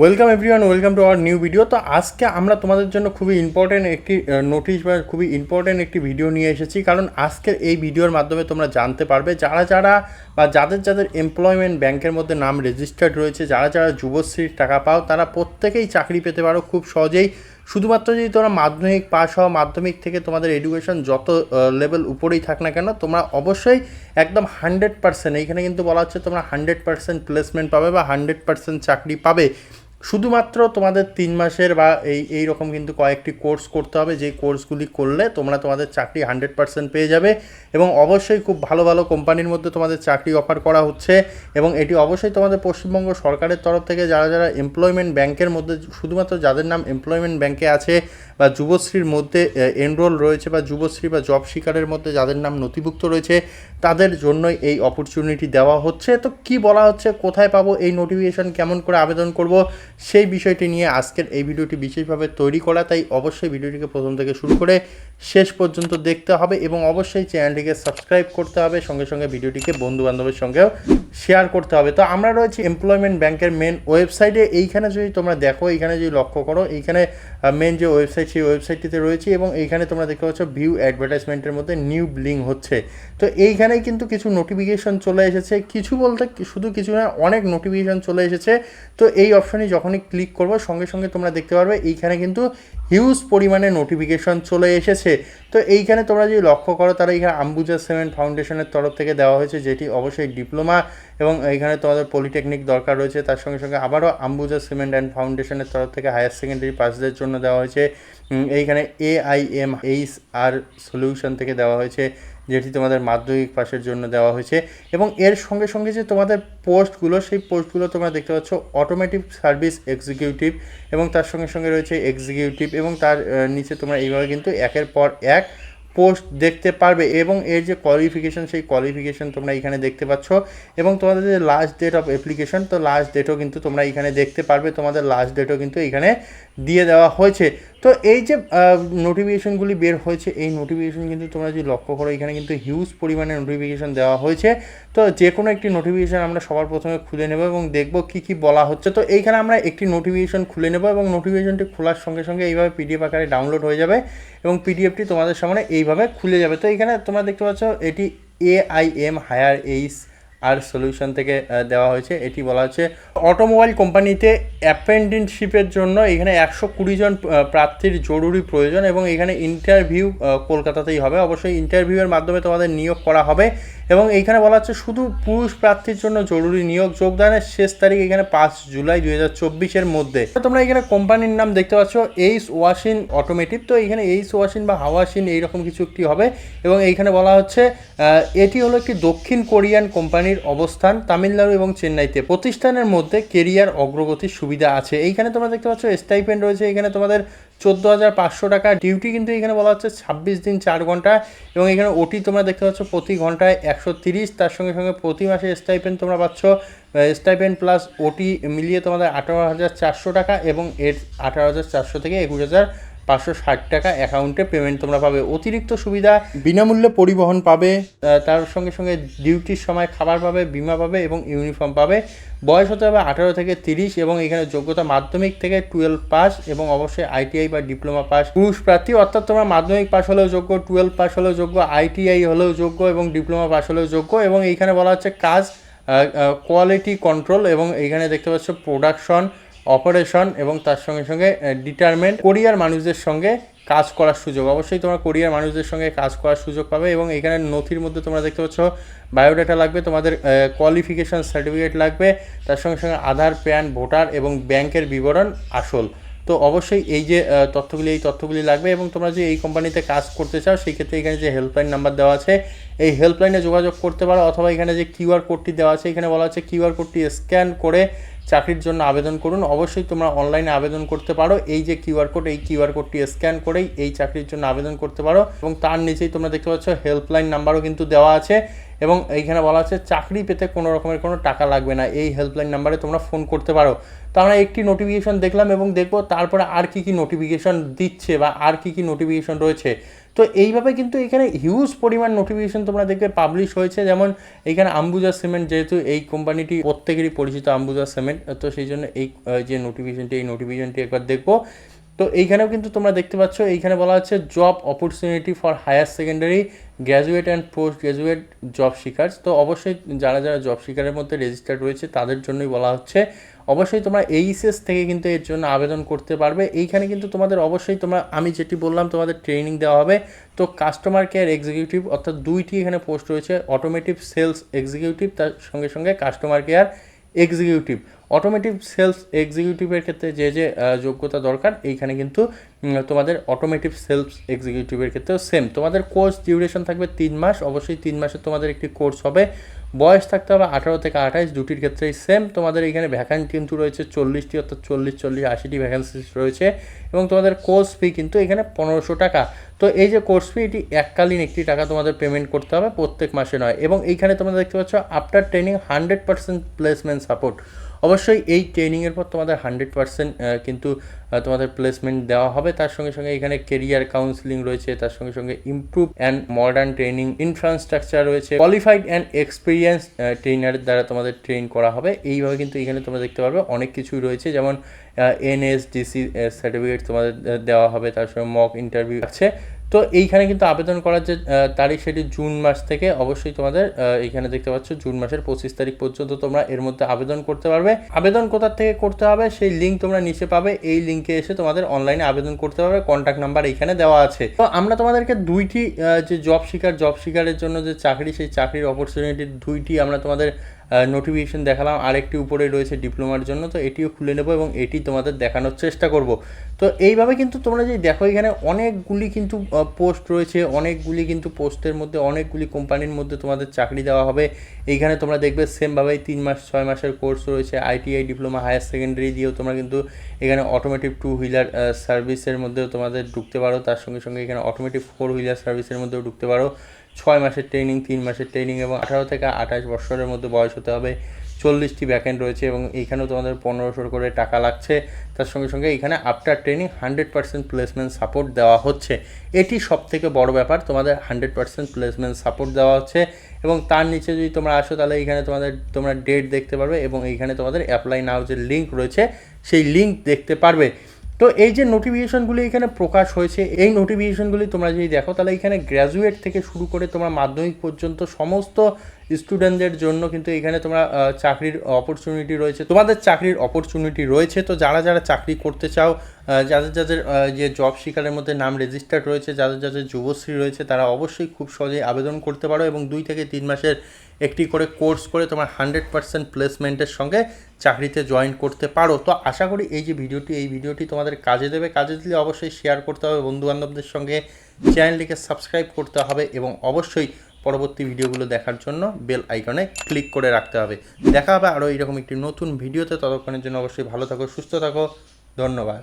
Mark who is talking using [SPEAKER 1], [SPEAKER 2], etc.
[SPEAKER 1] Welcome everyone, welcome to our new video. তো আজকে আমরা তোমাদের জন্য খুবই ইম্পর্টেন্ট একটি নোটিশ বা খুবই ইম্পর্টেন্ট একটি ভিডিও নিয়ে এসেছি। কারণ আজকের এই ভিডিওর মাধ্যমে তোমরা জানতে পারবে যারা বা যাদের এমপ্লয়মেন্ট ব্যাংকের মধ্যে নাম রেজিস্টার্ড রয়েছে, যারা যুবশ্রীর টাকা পাও, তারা প্রত্যেকেই চাকরি পেতে পারো খুব সহজেই। শুধুমাত্র যদি তোমরা মাধ্যমিক পাস হও, মাধ্যমিক থেকে তোমাদের এডুকেশন যত লেভেল উপরেই থাক না কেন, তোমরা অবশ্যই একদম 100%, এইখানে কিন্তু বলা হচ্ছে তোমরা 100% প্লেসমেন্ট পাবে বা 100% চাকরি পাবে। শুধুমাত্র তোমাদের 3 মাসের বা এই রকম কিন্তু কয়েকটি কোর্স করতে হবে, যে কোর্সগুলি করলে তোমরা তোমাদের চাকরি 100% পেয়ে যাবে। এবং অবশ্যই খুব ভালো ভালো কোম্পানির মধ্যে তোমাদের চাকরি অফার করা হচ্ছে। এবং এটি অবশ্যই তোমাদের পশ্চিমবঙ্গ সরকারের তরফ থেকে যারা এমপ্লয়মেন্ট ব্যাংকের মধ্যে, শুধুমাত্র যাদের নাম এমপ্লয়মেন্ট ব্যাংকে আছে বা যুবশ্রীর মধ্যে এনরোল রয়েছে বা যুবশ্রী বা জব শিকারের মধ্যে যাদের নাম নথিভুক্ত রয়েছে, তাদের জন্যই এই অপরচুনিটি দেওয়া হচ্ছে। তো কি বলা হচ্ছে, কোথায় পাবো এই নোটিফিকেশন, কেমন করে আবেদন করব, সেই বিষয়টি নিয়ে আজকের এই ভিডিওটি বিশেষভাবে তৈরি করা। তাই অবশ্যই ভিডিওটিকে প্রথম থেকে শুরু করে শেষ পর্যন্ত দেখতে হবে এবং অবশ্যই চ্যানেলটিকে সাবস্ক্রাইব করতে হবে, সঙ্গে সঙ্গে ভিডিওটিকে বন্ধুবান্ধবের সঙ্গেও শেয়ার করতে হবে। তো আমরা রয়েছি এমপ্লয়মেন্ট ব্যাংকের মেন ওয়েবসাইটে। এইখানে যদি তোমরা দেখো, এইখানে যদি লক্ষ্য করো, এইখানে মেন যে ওয়েবসাইট, সেই ওয়েবসাইটটিতে রয়েছে এবং এইখানে তোমরা দেখতে পাচ্ছ ভিউ অ্যাডভার্টাইজমেন্টের মধ্যে নিউ ব্লিং হচ্ছে। তো এইখানেই কিন্তু কিছু নোটিফিকেশন চলে এসেছে, কিছু বলতে শুধু কিছু না, অনেক নোটিফিকেশন চলে এসেছে। তো এই অপশনে যখনই ক্লিক করবো, সঙ্গে সঙ্গে তোমরা দেখতে পারবে এইখানে কিন্তু হিউজ পরিমাণে নোটিফিকেশন চলে এসেছে। তো এইখানে তোমরা যদি লক্ষ্য করো, তারা এইখানে আম্বুজা সিমেন্ট ফাউন্ডেশনের তরফ থেকে দেওয়া হয়েছে, যেটি অবশ্যই ডিপ্লোমা এবং এইখানে তোমাদের পলিটেকনিক দরকার রয়েছে। তার সঙ্গে সঙ্গে আবারও আম্বুজা সিমেন্ট অ্যান্ড ফাউন্ডেশনের তরফ থেকে হায়ার সেকেন্ডারি পাসদের জন্য দেওয়া হয়েছে। এইখানে AIMHR সলিউশন থেকে দেওয়া হয়েছে, যেটি তোমাদের মাধ্যমিক পাশের জন্য দেওয়া হয়েছে। এবং এর সঙ্গে সঙ্গে যে তোমাদের পোস্টগুলো, সেই পোস্টগুলো তোমরা দেখতে পাচ্ছ অটোমেটিক সার্ভিস এক্সিকিউটিভ এবং তার সঙ্গে সঙ্গে রয়েছে এক্সিকিউটিভ এবং তার নিচে তোমরা এইভাবে কিন্তু একের পর এক পোস্ট দেখতে পারবে। এবং এর যে কোয়ালিফিকেশান, সেই কোয়ালিফিকেশান তোমরা এখানে দেখতে পাচ্ছ। এবং তোমাদের যে লাস্ট ডেট অফ অ্যাপ্লিকেশন, তো লাস্ট ডেটও কিন্তু তোমরা এখানে দেখতে পারবে, তোমাদের লাস্ট ডেটও কিন্তু এখানে দিয়ে দেওয়া হয়েছে। তো এই যে নোটিফিকেশানগুলি বের হয়েছে, এই নোটিফিকেশান কিন্তু তোমরা যদি লক্ষ্য করো, এখানে কিন্তু হিউজ পরিমাণে নোটিফিকেশান দেওয়া হয়েছে। তো যে কোনো একটি নোটিফিকেশান আমরা সবার প্রথমে খুলে নেব এবং দেখব কী বলা হচ্ছে। তো এইখানে আমরা একটি নোটিফিকেশান খুলে নেব এবং নোটিফিকেশানটি খোলার সঙ্গে সঙ্গে এইভাবে PDF আকারে ডাউনলোড হয়ে যাবে এবং PDFটি তোমাদের সামনে এইভাবে খুলে যাবে। তো এখানে তোমরা দেখতে পাচ্ছ এটি AIMHR সলিউশন থেকে দেওয়া হয়েছে। এটি বলা হচ্ছে অটোমোবাইল কোম্পানিতে অ্যাপ্রেন্টিসশিপের জন্য এখানে 120 জন প্রার্থীর জরুরি প্রয়োজন এবং এখানে ইন্টারভিউ কলকাতাতেই হবে। অবশ্যই ইন্টারভিউয়ের মাধ্যমে তোমাদের নিয়োগ করা হবে। এবং এইখানে বলা হচ্ছে শুধু পুরুষ প্রার্থীর জন্য জরুরি নিয়োগ, যোগদানের শেষ তারিখ এখানে 5 জুলাই 2024 মধ্যে। তোমরা এখানে কোম্পানির নাম দেখতে পাচ্ছ এইচ ওয়াশিন অটোমেটিভ। তো এখানে এইচ ওয়াশিন বা হাওয়াশিন এইরকম কিছু একটি হবে। এবং এইখানে বলা হচ্ছে এটি হলো একটি দক্ষিণ কোরিয়ান কোম্পানির অবস্থান তামিলনাড়ু এবং চেন্নাইতে। প্রতিষ্ঠানের মধ্যে কেরিয়ার অগ্রগতির সুবিধা আছে। এইখানে তোমরা দেখতে পাচ্ছ স্টাইপেন্ড রয়েছে এখানে তোমাদের 14,500 টাকা। ডিউটি কিন্তু এখানে বলা হচ্ছে 26 দিন 4 ঘন্টা এবং এখানে ওটি তোমরা দেখতে পাচ্ছ প্রতি ঘন্টায় 130। তার সঙ্গে সঙ্গে প্রতি মাসে স্টাইপেন্ড তোমরা পাচ্ছ, স্টাইপেন্ড প্লাস ওটি মিলিয়ে তোমাদের 18,400 টাকা এবং এর 18,400 থেকে 21,560 টাকা অ্যাকাউন্টে পেমেন্ট তোমরা পাবে। অতিরিক্ত সুবিধা, বিনামূল্যে পরিবহন পাবে, তার সঙ্গে সঙ্গে ডিউটির সময় খাবার পাবে, বিমা পাবে এবং ইউনিফর্ম পাবে। বয়স হতে হবে 18 থেকে 30 এবং এখানে যোগ্যতা মাধ্যমিক থেকে 12 পাস এবং অবশ্যই ITI বা ডিপ্লোমা পাস পুরুষ প্রার্থী। অর্থাৎ তোমরা মাধ্যমিক পাস হলেও যোগ্য, 12 পাস হলেও যোগ্য, ITI হলেও যোগ্য এবং ডিপ্লোমা পাস হলেও যোগ্য। এবং এইখানে বলা হচ্ছে কাজ কোয়ালিটি কন্ট্রোল এবং এইখানে দেখতে পাচ্ছ প্রোডাকশন অপারেশন এবং তার সঙ্গে সঙ্গে ডিটারমেন্ট কোরিয়ার মানুষদের সঙ্গে কাজ করার সুযোগ। অবশ্যই তোমরা কোরিয়ার মানুষদের সঙ্গে কাজ করার সুযোগ পাবে। এবং এখানে নথির মধ্যে তোমরা দেখতে পাচ্ছ বায়োডাটা লাগবে, তোমাদের কোয়ালিফিকেশান সার্টিফিকেট লাগবে, তার সঙ্গে সঙ্গে আধার, প্যান, ভোটার এবং ব্যাংকের বিবরণ আসল। তো অবশ্যই এই যে তথ্যগুলি লাগবে। এবং তোমরা যে এই কোম্পানিতে কাজ করতে চাও, সেই ক্ষেত্রে এখানে যে হেল্পলাইন নাম্বার দেওয়া আছে, এই হেল্পলাইনে যোগাযোগ করতে পারো। অথবা এখানে যে QR কোডটি দেওয়া আছে, এখানে বলা হচ্ছে QR কোডটি স্ক্যান করে চাকরির জন্য আবেদন করুন। অবশ্যই তোমরা অনলাইনে আবেদন করতে পারো। এই যে QR কোড, এই QR কোডটি স্ক্যান করেই এই চাকরির জন্য আবেদন করতে পারো। এবং তার নিচেই তোমরা দেখতে পাচ্ছ হেল্পলাইন নাম্বারও কিন্তু দেওয়া আছে। এবং এইখানে বলা আছে চাকরি পেতে কোনো রকমের কোনো টাকা লাগবে না, এই হেল্পলাইন নাম্বারে তোমরা ফোন করতে পারো। তো আমরা একটি নোটিফিকেশন দেখলাম এবং দেখব তারপরে আর কি কি নোটিফিকেশন দিচ্ছে বা আর কি কি নোটিফিকেশন রয়েছে। তো এইভাবে কিন্তু এখানে হিউজ পরিমাণ নোটিফিকেশন তোমরা দেখবে পাবলিশ হয়েছে। যেমন এইখানে আম্বুজা সিমেন্ট, যেহেতু এই কোম্পানিটি প্রত্যেকেরই পরিচিত আম্বুজা সিমেন্ট, তো সেই জন্য এই যে নোটিফিকেশনটি, এই নোটিফিকেশনটি একবার দেখবো। তো এইখানেও কিন্তু তোমরা দেখতে পাচ্ছ, এইখানে বলা হচ্ছে job opportunity for higher secondary graduate and post graduate job seekers. তো অবশ্যই যারা যারা জব সিকারের মধ্যে রেজিস্টার্ড রয়েছে তাদের জন্যই বলা হচ্ছে। অবশ্যই তোমরা এইচএস থেকে কিন্তু এর জন্য আবেদন করতে পারবে। এইখানে কিন্তু তোমাদের অবশ্যই আমি যেটি বললাম তোমাদের ট্রেনিং দেওয়া হবে। তো কাস্টমার কেয়ার এক্সিকিউটিভ, অর্থাৎ দুইটি এখানে পোস্ট রয়েছে, অটোমেটিভ সেলস এক্সিকিউটিভ, তার সঙ্গে সঙ্গে customer care executive. Automotive sales এক্সিকিউটিভের ক্ষেত্রে যে যে যোগ্যতা দরকার, এইখানে কিন্তু তোমাদের অটোমেটিভ সেলস এক্সিকিউটিভের ক্ষেত্রেও সেম। তোমাদের কোর্স ডিউরেশন থাকবে 3 মাস। অবশ্যই 3 মাসের তোমাদের একটি কোর্স হবে। বয়স থাকতে হবে 18 থেকে 28, দুটির ক্ষেত্রেই সেম। তোমাদের এখানে ভ্যাকান্সি কিন্তু রয়েছে 40টি, অর্থাৎ 40, 80টি ভ্যাকান্সি রয়েছে। এবং তোমাদের কোর্স ফি কিন্তু এখানে 1500 টাকা। তো এই যে কোর্স ফি, এটি এককালীন একটি টাকা তোমাদের পেমেন্ট করতে হবে, প্রত্যেক মাসে নয়। এবং এইখানে তোমরা দেখতে পাচ্ছ আফটার ট্রেনিং 100% প্লেসমেন্ট সাপোর্ট। অবশ্যই এই ট্রেনিংয়ের পর তোমাদের 100% কিন্তু তোমাদের প্লেসমেন্ট দেওয়া হবে। তার সঙ্গে সঙ্গে এখানে কেরিয়ার কাউন্সিলিং রয়েছে, তার সঙ্গে সঙ্গে improve and modern training infrastructure রয়েছে, কোয়ালিফাইড অ্যান্ড এক্সপিরিয়েন্স ট্রেনারের দ্বারা তোমাদের ট্রেন করা হবে। এইভাবে কিন্তু এখানে তোমরা দেখতে পারবে অনেক কিছুই রয়েছে, যেমন এনএসডিসি সার্টিফিকেট তোমাদের দেওয়া হবে, তার সঙ্গে মক ইন্টারভিউ আছে। তো এইখানে কিন্তু আবেদন করার যে তারিখ, সেটি জুন মাস থেকে। অবশ্যই তোমাদের এইখানে দেখতে পাচ্ছ জুন মাসের 25 তারিখ পর্যন্ত তোমরা এর মধ্যে আবেদন করতে পারবে। আবেদন কোথা থেকে করতে হবে সেই লিঙ্ক তোমরা নিচে পাবে। এই লিঙ্কে এসে তোমাদের অনলাইনে আবেদন করতে পারবে। কন্ট্যাক্ট নাম্বার এইখানে দেওয়া আছে। তো আমরা তোমাদেরকে দুইটি যে জব সিকারের জন্য যে চাকরি, সেই চাকরির অপরচুনিটি দুইটি আমরা তোমাদের নোটিফিকেশন দেখালাম। আরেকটি উপরে রয়েছে ডিপ্লোমার জন্য, তো এটিও খুলে নেব এবং এটি তোমাদের দেখানোর চেষ্টা করব। তো এইভাবে কিন্তু তোমরা যে দেখো, এখানে অনেকগুলি কিন্তু পোস্ট রয়েছে, অনেকগুলি কিন্তু পোস্টের মধ্যে অনেকগুলি কোম্পানির মধ্যে তোমাদের চাকরি দেওয়া হবে। এইখানে তোমরা দেখবে সেমভাবেই 3 মাস 6 মাসের কোর্স রয়েছে। আইটিআই ডিপ্লোমা হায়ার সেকেন্ডারি দিয়েও তোমরা কিন্তু এখানে অটোমেটিভ 2 হুইলার সার্ভিসের মধ্যেও তোমাদের ঢুকতে পারো। তার সঙ্গে সঙ্গে এখানে অটোমেটিভ 4 হুইলার সার্ভিসের মধ্যেও ঢুকতে পারো। 6 মাসের ট্রেনিং, 3 মাসের ট্রেনিং এবং 18 থেকে 28 বছরের মধ্যে বয়স হতে হবে। 40টি ভ্যাকেন্ট রয়েছে এবং এইখানেও তোমাদের 1500 করে টাকা লাগছে। তার সঙ্গে সঙ্গে এখানে আফটার ট্রেনিং 100% প্লেসমেন্ট সাপোর্ট দেওয়া হচ্ছে। এটি সবথেকে বড় ব্যাপার, তোমাদের 100% প্লেসমেন্ট সাপোর্ট দেওয়া হচ্ছে। এবং তার নিচে যদি তোমরা আসো, তাহলে এইখানে তোমরা ডেট দেখতে পারবে এবং এইখানে তোমাদের অ্যাপ্লাই নাও যে লিঙ্ক রয়েছে, সেই লিঙ্ক দেখতে পারবে। তো এই যে নোটিফিকেশনগুলি এখানে প্রকাশ হয়েছে, এই নোটিফিকেশনগুলি তোমরা যদি দেখো, তাহলে এখানে গ্র্যাজুয়েট থেকে শুরু করে তোমরা মাধ্যমিক পর্যন্ত সমস্ত স্টুডেন্টদের জন্য কিন্তু এখানে তোমরা চাকরির অপরচুনিটি রয়েছে, তোমাদের চাকরির অপরচুনিটি রয়েছে। তো যারা যারা চাকরি করতে চাও, যাদের যাদের যে জব সিকারের মধ্যে নাম রেজিস্টার্ড রয়েছে, যাদের যাদের যুবশ্রী রয়েছে, তারা অবশ্যই খুব সহজেই আবেদন করতে পারো এবং 2 থেকে 3 মাসের একটি করে কোর্স করে তোমার 100% প্লেসমেন্টের সঙ্গে চাকরিতে জয়েন করতে পারো। তো আশা করি এই ভিডিওটি তোমাদের কাজে দেবে। কাজে দিলে অবশ্যই শেয়ার করতে হবে বন্ধুবান্ধবদের সঙ্গে, চ্যানেলটিকে সাবস্ক্রাইব করতে হবে এবং অবশ্যই পরবর্তী ভিডিওগুলো দেখার জন্য বেল আইকনে ক্লিক করে রাখতে হবে। দেখা হবে আরও এইরকম একটি নতুন ভিডিওতে। ততক্ষণের জন্য অবশ্যই ভালো থাকো, সুস্থ থাকো। ধন্যবাদ।